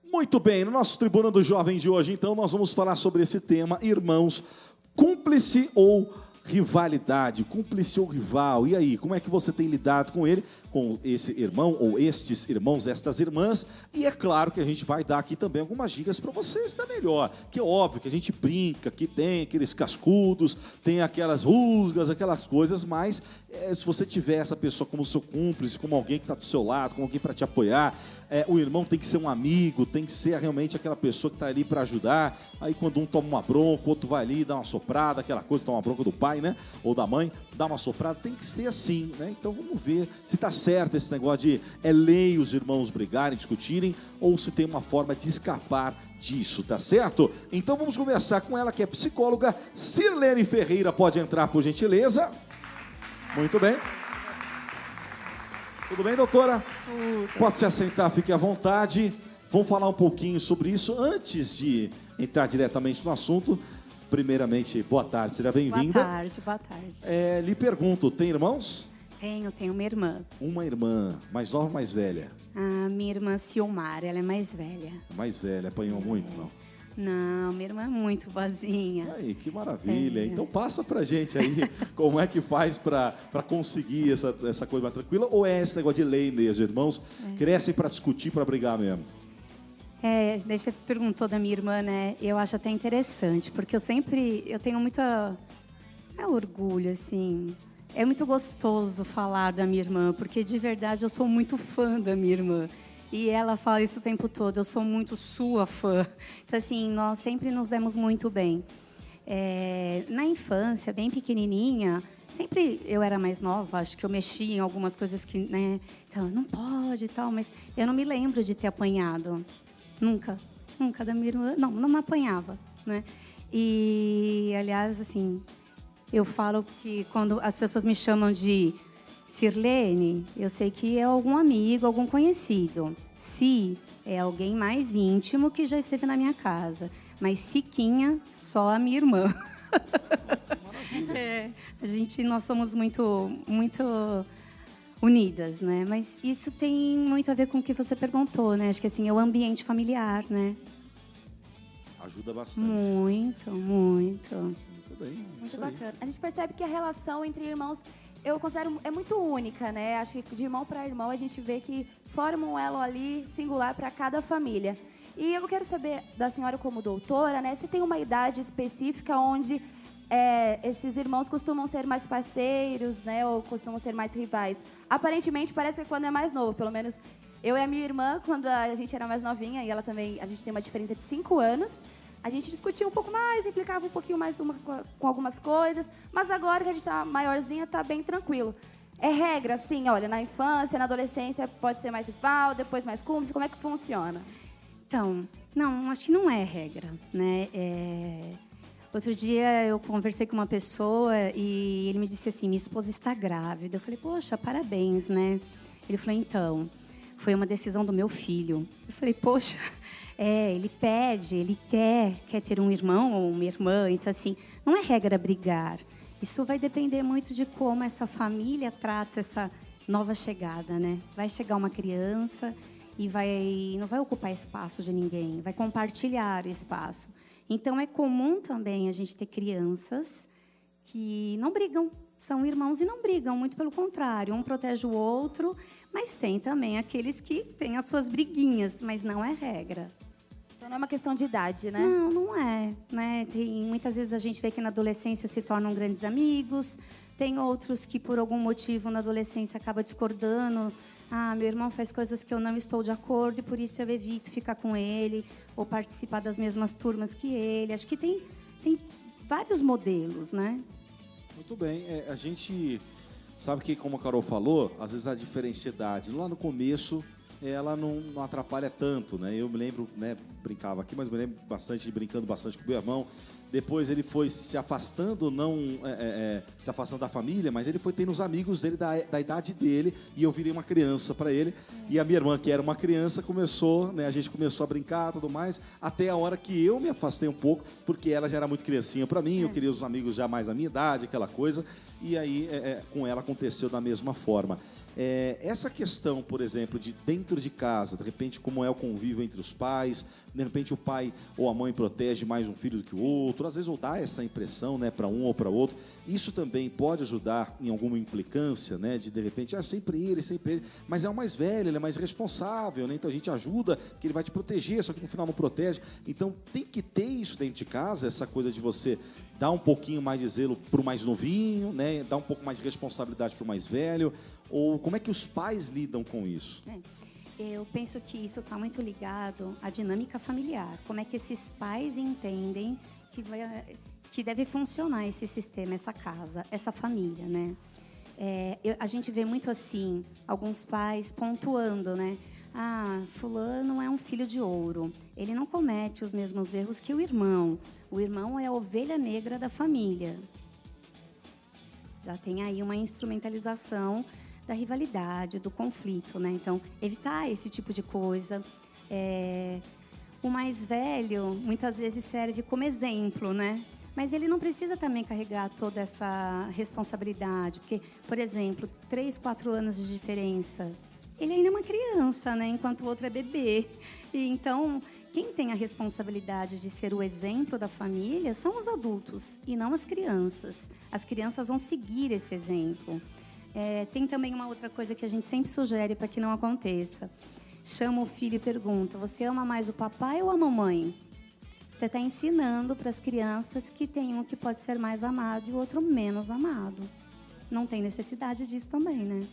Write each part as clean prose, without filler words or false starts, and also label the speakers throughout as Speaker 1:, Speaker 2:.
Speaker 1: Muito bem, no nosso Tribuna do Jovem de hoje, então, nós vamos falar sobre esse tema, irmãos, cúmplice ou rivalidade, cúmplice ou rival, e aí, como é que você tem lidado com ele, com esse irmão, ou estes irmãos, estas irmãs, e é claro que a gente vai dar aqui também algumas dicas para vocês da melhor, que é óbvio que a gente brinca, que tem aqueles cascudos, tem aquelas rusgas, aquelas coisas, mas se você tiver essa pessoa como seu cúmplice, como alguém que está do seu lado, como alguém para te apoiar, o irmão tem que ser um amigo, tem que ser realmente aquela pessoa que está ali para ajudar. Aí quando um toma uma bronca, o outro vai ali, dá uma soprada, aquela coisa, toma uma bronca do pai, né? Ou da mãe, dá uma soprada, tem que ser assim, né? Então vamos ver se está certo esse negócio de lei os irmãos brigarem, discutirem, ou se tem uma forma de escapar disso, tá certo? Então vamos conversar com ela, que é psicóloga, Sirlene Ferreira. Pode entrar, por gentileza. Muito bem. Tudo bem, doutora? Pode se assentar, fique à vontade. Vamos falar um pouquinho sobre isso. Antes de entrar diretamente no assunto, primeiramente, boa tarde, seja bem-vinda.
Speaker 2: Boa tarde.
Speaker 1: Lhe pergunto, tem irmãos?
Speaker 2: Tenho uma irmã.
Speaker 1: Uma irmã, mais nova ou mais velha?
Speaker 2: A minha irmã Ciomara, ela é mais velha.
Speaker 1: Mais velha, apanhou muito, não?
Speaker 2: Não, minha irmã é muito boazinha.
Speaker 1: Aí, que maravilha. Então passa pra gente aí como é que faz pra conseguir essa coisa mais tranquila, ou é esse negócio de lei mesmo, irmãos? Crescem pra discutir, pra brigar mesmo?
Speaker 2: Daí você perguntou da minha irmã, né? Eu acho até interessante, porque eu tenho muita orgulho, assim. É muito gostoso falar da minha irmã, porque de verdade eu sou muito fã da minha irmã. E ela fala isso o tempo todo, eu sou muito sua fã. Então, assim, nós sempre nos demos muito bem. Na infância, bem pequenininha, sempre eu era mais nova, acho que eu mexia em algumas coisas que, né, então, não pode e tal, mas eu não me lembro de ter apanhado. Nunca da minha irmã, não me apanhava, né? E, aliás, assim, eu falo que quando as pessoas me chamam de Sirlene, eu sei que é algum amigo, algum conhecido. Si é alguém mais íntimo que já esteve na minha casa. Mas Siquinha, só a minha irmã. Nós somos muito unidas, né? Mas isso tem muito a ver com o que você perguntou, né? Acho que assim, é o ambiente familiar, né?
Speaker 1: Ajuda bastante.
Speaker 2: Muito.
Speaker 1: Muito bem.
Speaker 3: Muito bacana. A gente percebe que a relação entre irmãos, eu considero, é muito única, né? Acho que de irmão para irmão a gente vê que forma um elo ali singular para cada família. E eu quero saber da senhora como doutora, né? Se tem uma idade específica onde esses irmãos costumam ser mais parceiros, né? Ou costumam ser mais rivais. Aparentemente parece que quando é mais novo, pelo menos eu e a minha irmã, quando a gente era mais novinha, e ela também, a gente tem uma diferença de 5 anos, a gente discutia um pouco mais, implicava um pouquinho mais com algumas coisas, mas agora que a gente está maiorzinha, está bem tranquilo. É regra, assim, olha, na infância, na adolescência pode ser mais rival, depois mais cúmplice, como é que funciona?
Speaker 2: Então, não, acho que não é regra, né? Outro dia eu conversei com uma pessoa e ele me disse assim, minha esposa está grávida. Eu falei, poxa, parabéns, né? Ele falou, então, foi uma decisão do meu filho. Eu falei, poxa, ele pede, ele quer ter um irmão ou uma irmã. Então, assim, não é regra brigar. Isso vai depender muito de como essa família trata essa nova chegada, né? Vai chegar uma criança e não vai ocupar espaço de ninguém, vai compartilhar o espaço. Então, é comum também a gente ter crianças que não brigam, são irmãos e não brigam, muito pelo contrário, um protege o outro, mas tem também aqueles que têm as suas briguinhas, mas não é regra.
Speaker 3: Então não é uma questão de idade, né?
Speaker 2: Não é, né? Muitas vezes a gente vê que na adolescência se tornam grandes amigos, tem outros que por algum motivo na adolescência acaba discordando. Meu irmão faz coisas que eu não estou de acordo e por isso eu evito ficar com ele ou participar das mesmas turmas que ele. Acho que tem vários modelos, né?
Speaker 1: Muito bem. A gente sabe que, como a Carol falou, às vezes a diferença de idade. Lá no começo, ela não atrapalha tanto, né? Eu me lembro, né, brincava aqui, mas me lembro bastante, brincando bastante com o meu irmão. Depois ele foi se afastando, não se afastando da família, mas ele foi tendo os amigos dele da idade dele, e eu virei uma criança para ele. E a minha irmã, que era uma criança, começou, né, a gente começou a brincar e tudo mais, até a hora que eu me afastei um pouco, porque ela já era muito criancinha para mim, eu queria os amigos já mais da minha idade, aquela coisa, e aí com ela aconteceu da mesma forma. Essa questão, por exemplo, de dentro de casa, de repente como é o convívio entre os pais, de repente o pai ou a mãe protege mais um filho do que o outro, às vezes ou dá essa impressão, né, para um ou para outro, isso também pode ajudar em alguma implicância, né, de repente, sempre ele, mas é o mais velho, ele é mais responsável, né, então a gente ajuda, que ele vai te proteger, só que no final não protege, então tem que ter isso dentro de casa, essa coisa de você dar um pouquinho mais de zelo para o mais novinho, né, dar um pouco mais de responsabilidade para o mais velho, ou como é que os pais lidam com isso?
Speaker 2: Eu penso que isso está muito ligado à dinâmica familiar. Como é que esses pais entendem que deve funcionar esse sistema, essa casa, essa família, né? A gente vê muito assim, alguns pais pontuando, né? Fulano é um filho de ouro. Ele não comete os mesmos erros que o irmão. O irmão é a ovelha negra da família. Já tem aí uma instrumentalização da rivalidade, do conflito, né? Então, evitar esse tipo de coisa. O mais velho, muitas vezes, serve como exemplo, né? Mas ele não precisa também carregar toda essa responsabilidade. Porque, por exemplo, 3, 4 anos de diferença, ele ainda é uma criança, né? Enquanto o outro é bebê. E, então, quem tem a responsabilidade de ser o exemplo da família são os adultos e não as crianças. As crianças vão seguir esse exemplo. Tem também uma outra coisa que a gente sempre sugere para que não aconteça. Chama o filho e pergunta: você ama mais o papai ou a mamãe? Você está ensinando para as crianças que tem um que pode ser mais amado e o outro menos amado. Não tem necessidade disso também, né?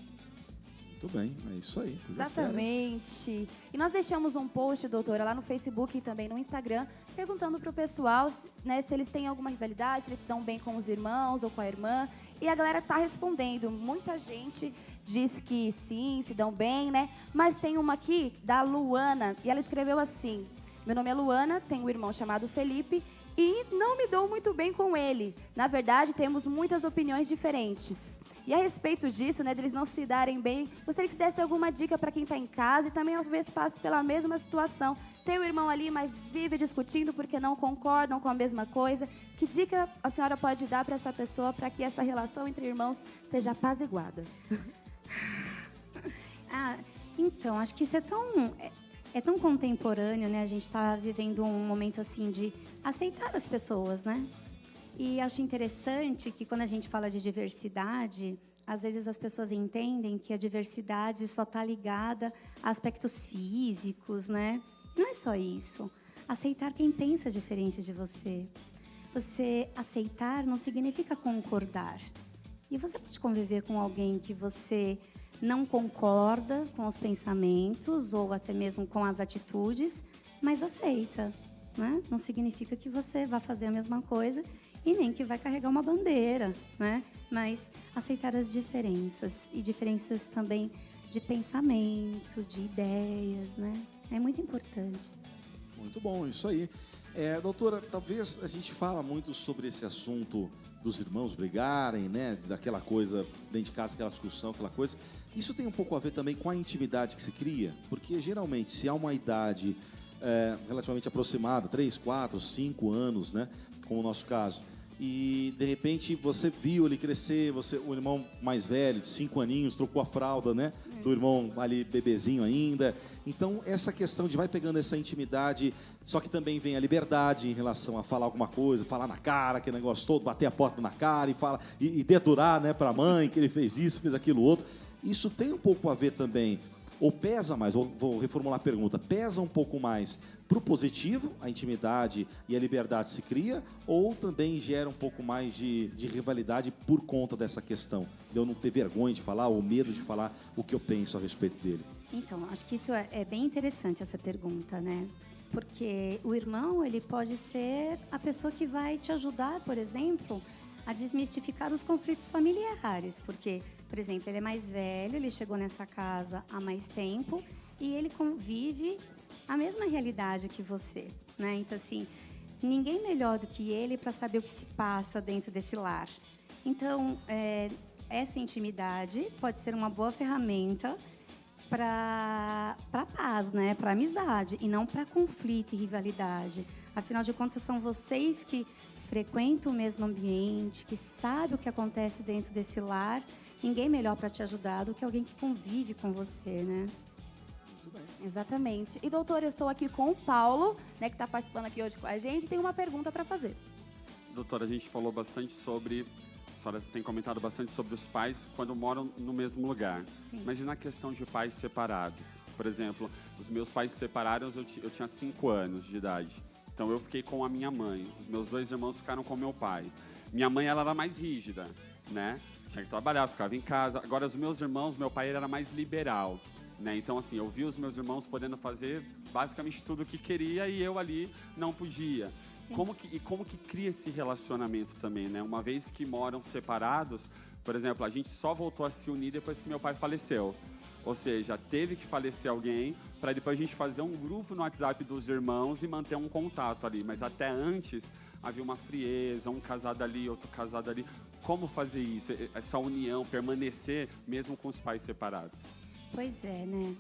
Speaker 1: Muito bem, é isso aí.
Speaker 3: Exatamente. E nós deixamos um post, doutora, lá no Facebook e também no Instagram, perguntando para o pessoal, né, se eles têm alguma rivalidade, se eles se dão bem com os irmãos ou com a irmã. E a galera está respondendo. Muita gente diz que sim, se dão bem, né? Mas tem uma aqui, da Luana, e ela escreveu assim: meu nome é Luana, tenho um irmão chamado Felipe e não me dou muito bem com ele. Na verdade, temos muitas opiniões diferentes. E a respeito disso, né, deles não se darem bem, gostaria que você desse alguma dica para quem está em casa e também talvez passe pela mesma situação. Tem um irmão ali, mas vive discutindo porque não concordam com a mesma coisa. Que dica a senhora pode dar para essa pessoa para que essa relação entre irmãos seja apaziguada?
Speaker 2: Então, acho que isso é tão contemporâneo, né? A gente está vivendo um momento assim de aceitar as pessoas, né? E acho interessante que quando a gente fala de diversidade, às vezes as pessoas entendem que a diversidade só está ligada a aspectos físicos, né? Não é só isso. Aceitar quem pensa diferente de você. Você aceitar não significa concordar. E você pode conviver com alguém que você não concorda com os pensamentos ou até mesmo com as atitudes, mas aceita, né? Não significa que você vai fazer a mesma coisa e nem que vai carregar uma bandeira, né? Mas aceitar as diferenças, e diferenças também de pensamento, de ideias, né? É muito importante.
Speaker 1: Muito bom, isso aí. Doutora, talvez a gente fala muito sobre esse assunto dos irmãos brigarem, né? Daquela coisa dentro de casa, aquela discussão, aquela coisa. Isso tem um pouco a ver também com a intimidade que se cria, porque geralmente se há uma idade relativamente aproximada, 3, 4, 5 anos, né? Como o nosso caso, e de repente você viu ele crescer, o irmão mais velho, de 5 aninhos, trocou a fralda, né? Do irmão ali bebezinho ainda. Então essa questão de vai pegando essa intimidade, só que também vem a liberdade em relação a falar alguma coisa, falar na cara, aquele negócio todo, bater a porta na cara e dedurar, né, para a mãe que ele fez isso, fez aquilo outro. Isso tem um pouco a ver também, ou pesa mais, vou reformular a pergunta, pesa um pouco mais para o positivo, a intimidade e a liberdade se cria, ou também gera um pouco mais de rivalidade por conta dessa questão, de eu não ter vergonha de falar ou medo de falar o que eu penso a respeito dele?
Speaker 2: Então, acho que isso é bem interessante, essa pergunta, né? Porque o irmão, ele pode ser a pessoa que vai te ajudar, por exemplo, a desmistificar os conflitos familiares, porque, por exemplo, ele é mais velho, ele chegou nessa casa há mais tempo e ele convive a mesma realidade que você, né? Então, assim, ninguém melhor do que ele para saber o que se passa dentro desse lar. Então, essa intimidade pode ser uma boa ferramenta para paz, né? Para amizade, e não para conflito e rivalidade. Afinal de contas, são vocês que frequentam o mesmo ambiente, que sabem o que acontece dentro desse lar. Ninguém melhor para te ajudar do que alguém que convive com você, né?
Speaker 3: Exatamente. E, doutor, eu estou aqui com o Paulo, né, que está participando aqui hoje com a gente, e tem uma pergunta para fazer.
Speaker 4: Doutora, a gente falou bastante sobre, a senhora tem comentado bastante sobre os pais quando moram no mesmo lugar.
Speaker 2: Sim.
Speaker 4: Mas e na questão de pais separados? Por exemplo, os meus pais se separaram, eu tinha 5 anos de idade. Então eu fiquei com a minha mãe. Os meus 2 irmãos ficaram com meu pai. Minha mãe, ela era mais rígida, né? Tinha que trabalhar, ficava em casa. Agora, os meus irmãos, meu pai era mais liberal, né? Então, assim, eu vi os meus irmãos podendo fazer basicamente tudo o que queria e eu ali não podia. Como que cria esse relacionamento também, né? Uma vez que moram separados, por exemplo, a gente só voltou a se unir depois que meu pai faleceu. Ou seja, teve que falecer alguém para depois a gente fazer um grupo no WhatsApp dos irmãos e manter um contato ali. Mas até antes havia uma frieza, um casado ali, outro casado ali. Como fazer isso, essa união, permanecer mesmo com os pais separados?
Speaker 2: Pois é, né?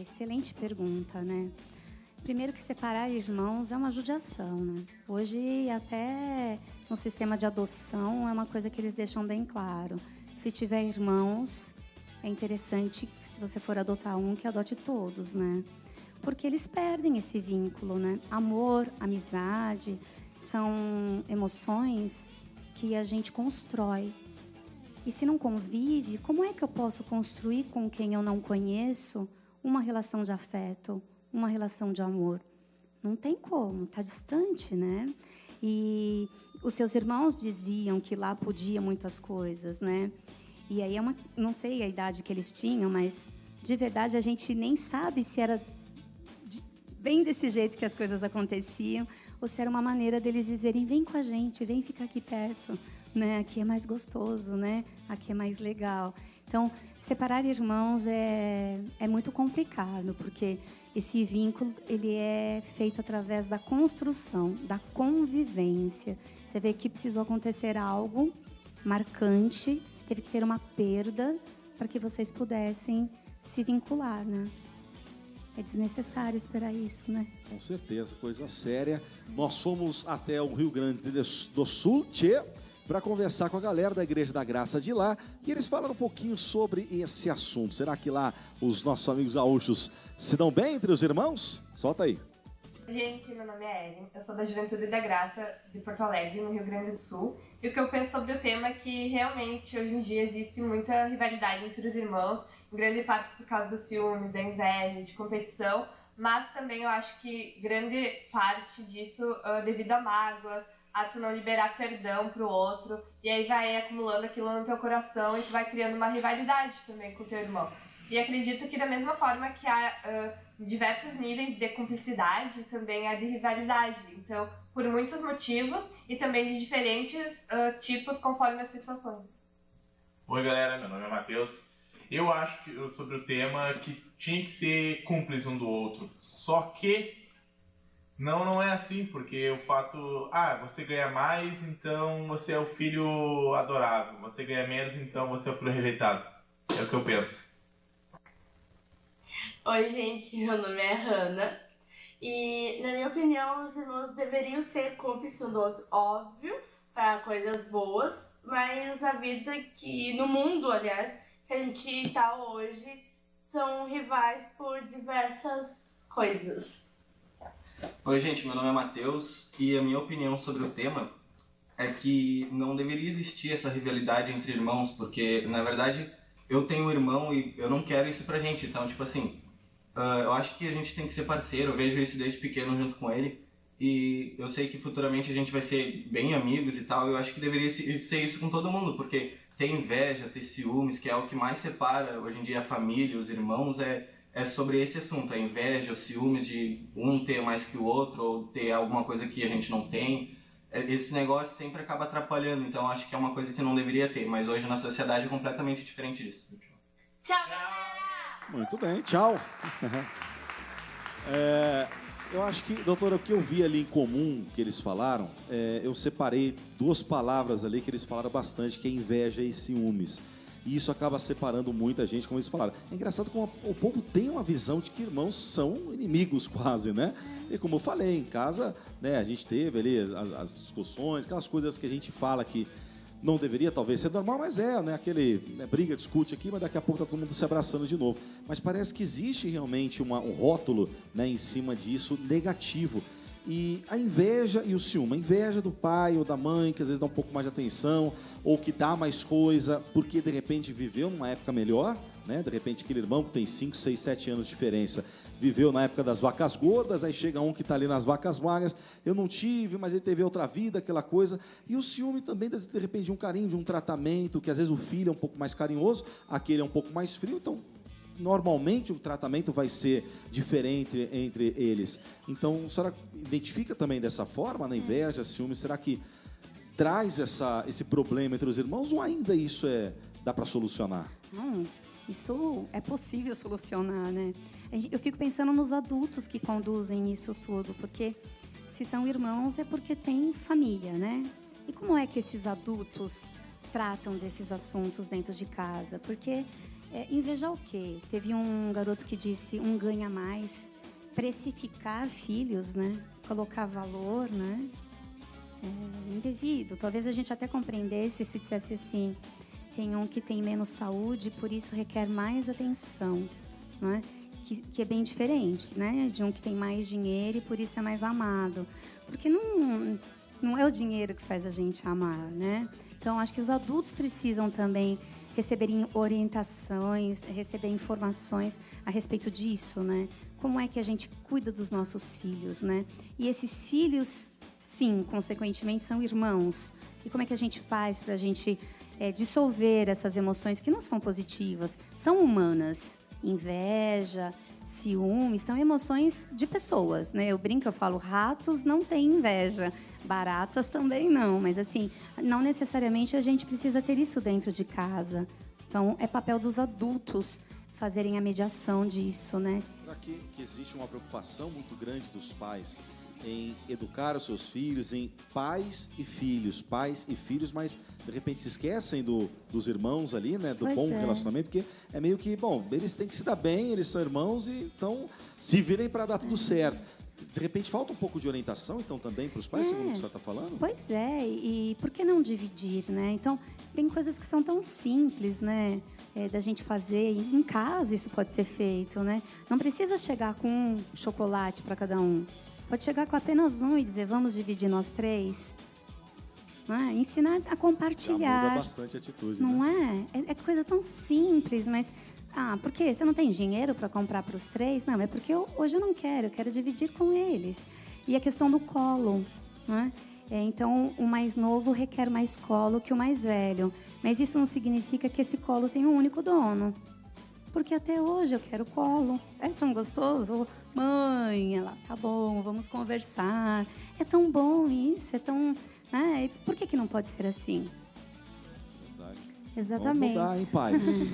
Speaker 2: Excelente pergunta, né? Primeiro que separar irmãos é uma judiação, né? Hoje, até no sistema de adoção, é uma coisa que eles deixam bem claro. Se tiver irmãos, é interessante, se você for adotar um, que adote todos, né? Porque eles perdem esse vínculo, né? Amor, amizade, são emoções que a gente constrói. E se não convive, como é que eu posso construir com quem eu não conheço uma relação de afeto, uma relação de amor? Não tem como, está distante, né? E os seus irmãos diziam que lá podia muitas coisas, né? E aí não sei a idade que eles tinham, mas de verdade a gente nem sabe se era bem desse jeito que as coisas aconteciam ou se era uma maneira deles dizerem: vem com a gente, vem ficar aqui perto, né? Aqui é mais gostoso, né? Aqui é mais legal. Então, separar irmãos é muito complicado, porque esse vínculo ele é feito através da construção, da convivência. Você vê que precisou acontecer algo marcante, teve que ter uma perda para que vocês pudessem se vincular, né? É desnecessário esperar isso, né?
Speaker 1: Com certeza, coisa séria. Nós fomos até o Rio Grande do Sul, para conversar com a galera da Igreja da Graça de lá, e eles falaram um pouquinho sobre esse assunto. Será que lá os nossos amigos gaúchos se dão bem entre os irmãos? Solta aí.
Speaker 5: Gente, meu nome é Ellen, eu sou da Juventude da Graça de Porto Alegre, no Rio Grande do Sul, e o que eu penso sobre o tema é que realmente hoje em dia existe muita rivalidade entre os irmãos, em grande parte por causa dos ciúmes, da inveja, de competição, mas também eu acho que grande parte disso devido a mágoas, a tu não liberar perdão pro outro, e aí vai acumulando aquilo no teu coração e tu vai criando uma rivalidade também com o teu irmão. E acredito que da mesma forma que há diversos níveis de cumplicidade, também há de rivalidade. Então, por muitos motivos e também de diferentes tipos conforme as situações.
Speaker 6: Oi galera, meu nome é Matheus. Eu acho que sobre o tema que tinha que ser cúmplice um do outro. Só que não é assim, porque o fato, você ganha mais, então você é o filho adorável. Você ganha menos, então você é o filho rejeitado. É o que eu penso.
Speaker 7: Oi gente, meu nome é Hannah e na minha opinião os irmãos deveriam ser cúmplices um do outro, óbvio, para coisas boas, mas a vida que, no mundo aliás, que a gente está hoje, são rivais por diversas coisas.
Speaker 8: Oi gente, meu nome é Matheus e a minha opinião sobre o tema é que não deveria existir essa rivalidade entre irmãos, porque na verdade eu tenho um irmão e eu não quero isso pra gente, então tipo assim, eu acho que a gente tem que ser parceiro, eu vejo isso desde pequeno junto com ele e eu sei que futuramente a gente vai ser bem amigos e tal, eu acho que deveria ser isso com todo mundo, porque ter inveja, ter ciúmes, que é o que mais separa hoje em dia a família, os irmãos, é sobre esse assunto, a inveja, os ciúmes de um ter mais que o outro ou ter alguma coisa que a gente não tem. Esse negócio sempre acaba atrapalhando, então acho que é uma coisa que não deveria ter, mas hoje na sociedade é completamente diferente disso.
Speaker 7: Tchau, galera!
Speaker 1: Muito bem, tchau. Eu acho que, doutora, o que eu vi ali em comum que eles falaram, eu separei duas palavras ali que eles falaram bastante, que é inveja e ciúmes. E isso acaba separando muita gente, como eles falaram. É engraçado como o povo tem uma visão de que irmãos são inimigos quase, né? E como eu falei, em casa, né, a gente teve ali as discussões, aquelas coisas que a gente fala que não deveria talvez ser normal, mas né? Briga, discute aqui, mas daqui a pouco tá todo mundo se abraçando de novo. Mas parece que existe realmente um rótulo, né, em cima disso negativo. E a inveja e o ciúme. A inveja do pai ou da mãe, que às vezes dá um pouco mais de atenção, ou que dá mais coisa, porque de repente viveu numa época melhor, né? De repente aquele irmão que tem 5, 6, 7 anos de diferença, viveu na época das vacas gordas, aí chega um que está ali nas vacas magras, eu não tive, mas ele teve outra vida, aquela coisa. E o ciúme também, de repente, de um carinho, de um tratamento, que às vezes o filho é um pouco mais carinhoso, aquele é um pouco mais frio, então normalmente o tratamento vai ser diferente entre eles. Então, a senhora identifica também dessa forma, na inveja, ciúme, será que traz esse problema entre os irmãos ou ainda isso dá para solucionar?
Speaker 2: Não, isso é possível solucionar, né? Eu fico pensando nos adultos que conduzem isso tudo, porque se são irmãos é porque tem família, né? E como é que esses adultos tratam desses assuntos dentro de casa? Porque invejar o quê? Teve um garoto que disse ganha mais, precificar filhos, né? Colocar valor, né? Indevido. Talvez a gente até compreendesse se dissesse assim, tem um que tem menos saúde, por isso requer mais atenção, né? Que é bem diferente, né? De um que tem mais dinheiro e por isso é mais amado. Porque não é o dinheiro que faz a gente amar, né? Então, acho que os adultos precisam também receberem orientações, receber informações a respeito disso, né? Como é que a gente cuida dos nossos filhos, né? E esses filhos, sim, consequentemente, são irmãos. E como é que a gente faz para a gente dissolver essas emoções que não são positivas, são humanas? Inveja, ciúme, são emoções de pessoas, né? Eu brinco, eu falo, ratos não têm inveja, baratas também não, mas assim, não necessariamente a gente precisa ter isso dentro de casa. Então, é papel dos adultos fazerem a mediação disso, né?
Speaker 1: Será que existe uma preocupação muito grande dos pais em educar os seus filhos, em pais e filhos, mas de repente se esquecem dos irmãos ali, né? Do bom relacionamento, porque é meio que, bom, eles têm que se dar bem, eles são irmãos e então se virem para dar tudo certo. De repente falta um pouco de orientação, então, também para os pais, segundo o que a senhora está falando?
Speaker 2: Pois é, e por que não dividir, né? Então, tem coisas que são tão simples, né? Da gente fazer, em casa isso pode ser feito, né? Não precisa chegar com um chocolate para cada um. Pode chegar com apenas um e dizer, vamos dividir nós três. Ensinar a compartilhar.
Speaker 1: Já muda bastante a atitude,
Speaker 2: não
Speaker 1: né?
Speaker 2: É coisa tão simples, mas... por quê? Você não tem dinheiro para comprar para os três? Não, é porque hoje eu não quero, eu quero dividir com eles. E a questão do colo, né? Então, o mais novo requer mais colo que o mais velho. Mas isso não significa que esse colo tem um único dono. Porque até hoje eu quero colo. É tão gostoso. Mãe, ela, tá bom, vamos conversar. É tão bom isso, é tão... Por que não pode ser assim?
Speaker 1: Verdade.
Speaker 3: Exatamente.
Speaker 1: Vamos mudar, hein, pais?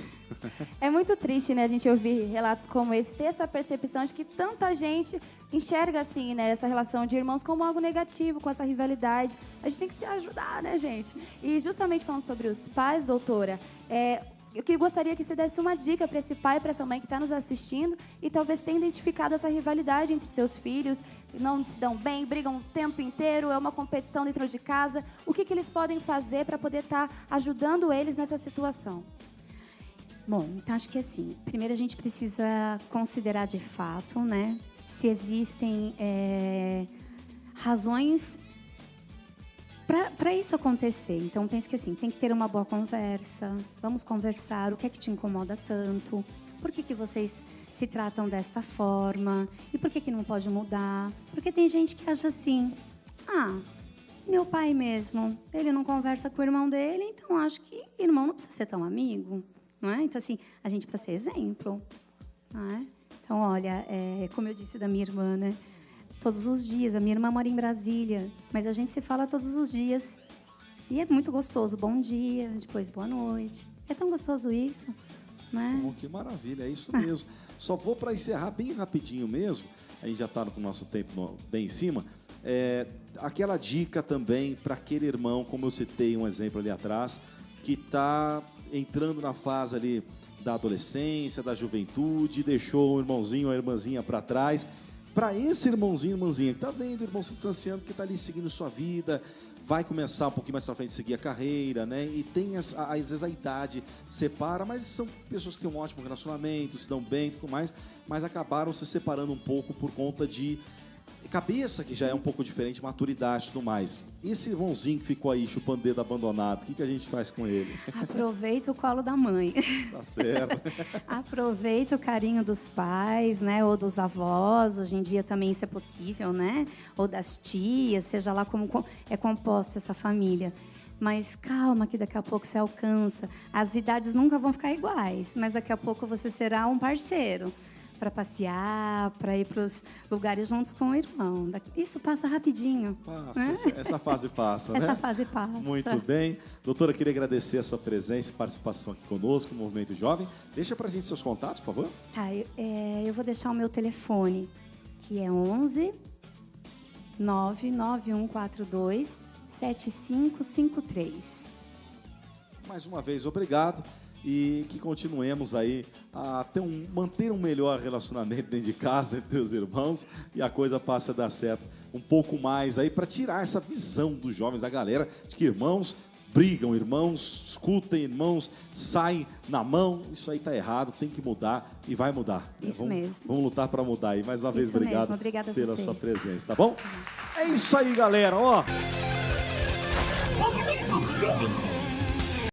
Speaker 3: É muito triste, né, a gente ouvir relatos como esse, ter essa percepção de que tanta gente enxerga, assim, né, essa relação de irmãos como algo negativo, com essa rivalidade. A gente tem que se ajudar, né, gente? E justamente falando sobre os pais, doutora, eu gostaria que você desse uma dica para esse pai e para essa mãe que está nos assistindo e talvez tenha identificado essa rivalidade entre seus filhos, não se dão bem, brigam o tempo inteiro, é uma competição dentro de casa. O que eles podem fazer para poder estar ajudando eles nessa situação?
Speaker 2: Bom, então acho que assim, primeiro a gente precisa considerar de fato, né, se existem razões para isso acontecer. Então, penso que assim, tem que ter uma boa conversa, vamos conversar, o que é que te incomoda tanto, por que vocês se tratam desta forma, e por que não pode mudar? Porque tem gente que acha assim, meu pai mesmo, ele não conversa com o irmão dele, então acho que irmão não precisa ser tão amigo, não é? Então, assim, a gente precisa ser exemplo, não é? Então, olha, como eu disse da minha irmã, né? Todos os dias. A minha irmã mora em Brasília, mas a gente se fala todos os dias. E é muito gostoso. Bom dia, depois boa noite. É tão gostoso isso. né?
Speaker 1: Oh, que maravilha, é isso mesmo. Só vou para encerrar bem rapidinho mesmo, a gente já está com o nosso tempo bem em cima, aquela dica também para aquele irmão, como eu citei um exemplo ali atrás, que está entrando na fase ali da adolescência, da juventude, deixou o irmãozinho ou a irmãzinha para trás. Para esse irmãozinho, irmãzinha, que está vendo o irmão se distanciando, que está ali seguindo sua vida, vai começar um pouquinho mais para frente a seguir a carreira, né? E tem, às vezes, a idade separa, mas são pessoas que têm um ótimo relacionamento, se dão bem e tudo mais, mas acabaram se separando um pouco por conta de cabeça, que já é um pouco diferente, maturidade e tudo mais. Esse irmãozinho que ficou aí chupando dedo abandonado, o que a gente faz com ele?
Speaker 2: Aproveita o colo da mãe.
Speaker 1: Tá certo.
Speaker 2: Aproveita o carinho dos pais, né? Ou dos avós, hoje em dia também isso é possível, né? Ou das tias, seja lá como é composta essa família. Mas calma que daqui a pouco você alcança. As idades nunca vão ficar iguais, mas daqui a pouco você será um parceiro para passear, para ir para os lugares juntos com o irmão. Isso passa rapidinho.
Speaker 1: Passa,
Speaker 2: né?
Speaker 1: essa fase passa, né?
Speaker 2: Essa fase passa.
Speaker 1: Muito bem. Doutora, queria agradecer a sua presença e participação aqui conosco no Movimento Jovem. Deixa pra gente seus contatos, por favor.
Speaker 2: Tá, eu vou deixar o meu telefone, que é 11 99142 7553.
Speaker 1: Mais uma vez, obrigado. E que continuemos aí a manter um melhor relacionamento dentro de casa, entre os irmãos, e a coisa passe a dar certo um pouco mais aí, para tirar essa visão dos jovens, da galera, de que irmãos brigam, irmãos discutem, irmãos saem na mão. Isso aí tá errado, tem que mudar e vai mudar.
Speaker 2: Isso mesmo.
Speaker 1: Vamos lutar para mudar aí. Mais uma vez,
Speaker 2: Isso
Speaker 1: obrigado
Speaker 2: mesmo. Obrigada
Speaker 1: pela
Speaker 2: você.
Speaker 1: sua presença, tá bom? É isso aí, galera, ó.
Speaker 9: Movimento Jovem.